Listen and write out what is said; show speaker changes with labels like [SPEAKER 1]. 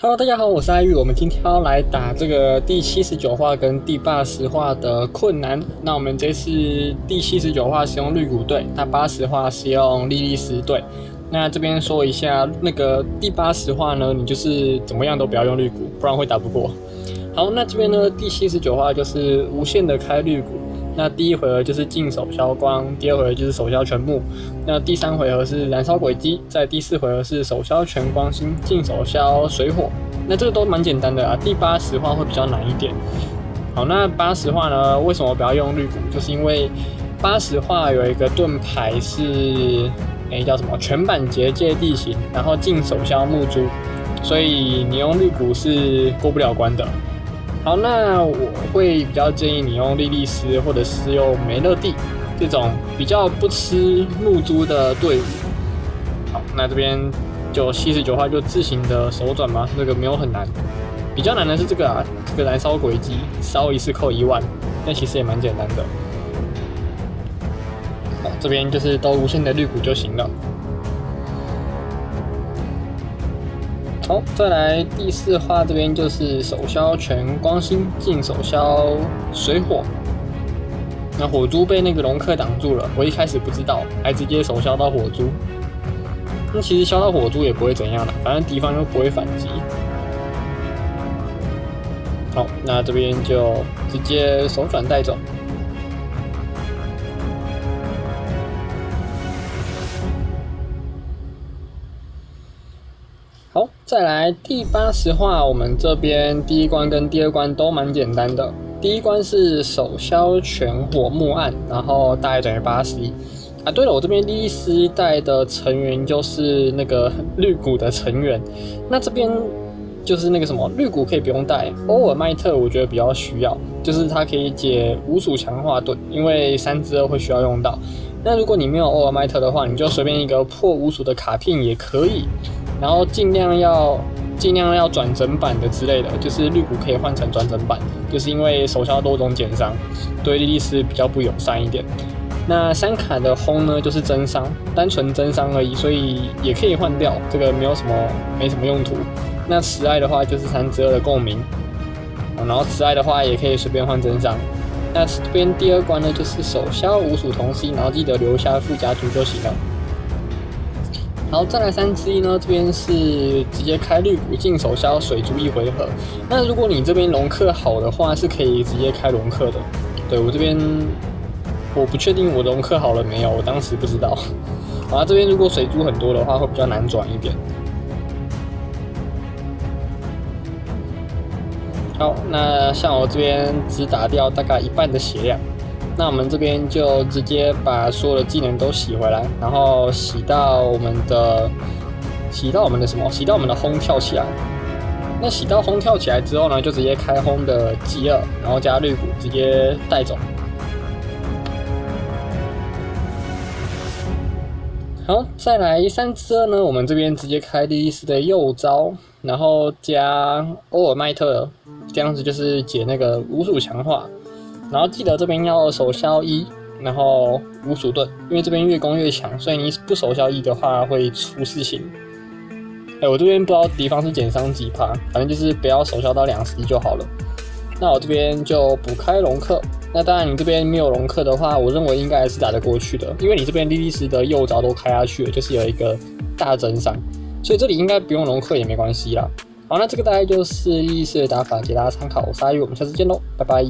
[SPEAKER 1] Hello， 大家好，我是艾玉。我们今天要来打这个第79话跟第80话的困难。那我们这次第79话是用绿谷队，那80话是用莉莉丝队。那这边说一下，那个第80话呢，你就是怎么样都不要用绿谷，不然会打不过。好，那这边呢，第79话就是无限的开绿谷。那第一回合就是净手消光，第二回合就是手消全木，那第三回合是燃烧轨迹，在第四回合是手消全光星，净手消水火。那这个都蛮简单的啊，第80话会比较难一点。好，那80话呢，为什么不要用绿谷？就是因为80话有一个盾牌是叫什么全版结界地形，然后净手消木珠，所以你用绿谷是过不了关的。好，那我会比较建议你用莉莉丝或者是用梅勒蒂这种比较不吃木珠的队伍。好，那这边就79话就自行的手转嘛，这个没有很难。比较难的是这个啊，这个燃烧轨迹，烧一次扣1万，但其实也蛮简单的。好，这边就是都无限的绿谷就行了。好，再来第4话这边就是手消全光星，净手消水火。那火珠被那个龙克挡住了，我一开始不知道，还直接手消到火珠。那其实消到火珠也不会怎样啦，反正敌方又不会反击。好，那这边就直接手转带走。好，再来第80话，我们这边第一关跟第二关都蛮简单的。第一关是手消全火木暗，然后大概等于81。啊，对了，我这边莉莉丝带的成员就是那个绿谷的成员。那这边就是那个什么绿谷可以不用带，欧尔麦特我觉得比较需要，就是它可以解无属强化盾，因为3之2会需要用到。那如果你没有欧尔麦特的话，你就随便一个破无属的卡片也可以。然后尽量要转整版的之类的，就是绿谷可以换成转整版，就是因为手消多种减伤，对莉莉丝比较不友善一点。那3卡的轰呢，就是增伤，单纯增伤而已，所以也可以换掉，这个没什么用途。那慈爱的话就是3之2的共鸣，然后慈爱的话也可以随便换增伤。那这边第2关呢，就是手消无属同 C， 然后记得留下附加图就行了。好，再来3之1呢，这边是直接开绿谷净手消水珠1回合。那如果你这边龙克好的话，是可以直接开龙克的。对，我这边我不确定我龙克好了没有，我当时不知道。好，这边如果水珠很多的话，会比较难转一点。好，那像我这边只打掉大概1半的血量。那我们这边就直接把所有的技能都洗回来，然后洗到我们的轰跳起来。那洗到轰跳起来之后呢，就直接开轰的G2，然后加绿谷直接带走。好，再来3之2呢，我们这边直接开莉莉丝的右招，然后加欧尔麦特，这样子就是解那个无属强化。然后记得这边要手消1，然后无属盾，因为这边越攻越强，所以你不手消1的话会出事情。我这边不知道敌方是减伤几趴，反正就是不要手消到2C就好了。那我这边就补开龙克。那当然你这边没有龙克的话，我认为应该还是打得过去的，因为你这边莉莉丝的右招都开下去了，就是有一个大增伤，所以这里应该不用龙克也没关系啦。好，那这个大概就是莉莉丝的打法，给大家参考。我是阿玉，我们下次见喽，拜拜。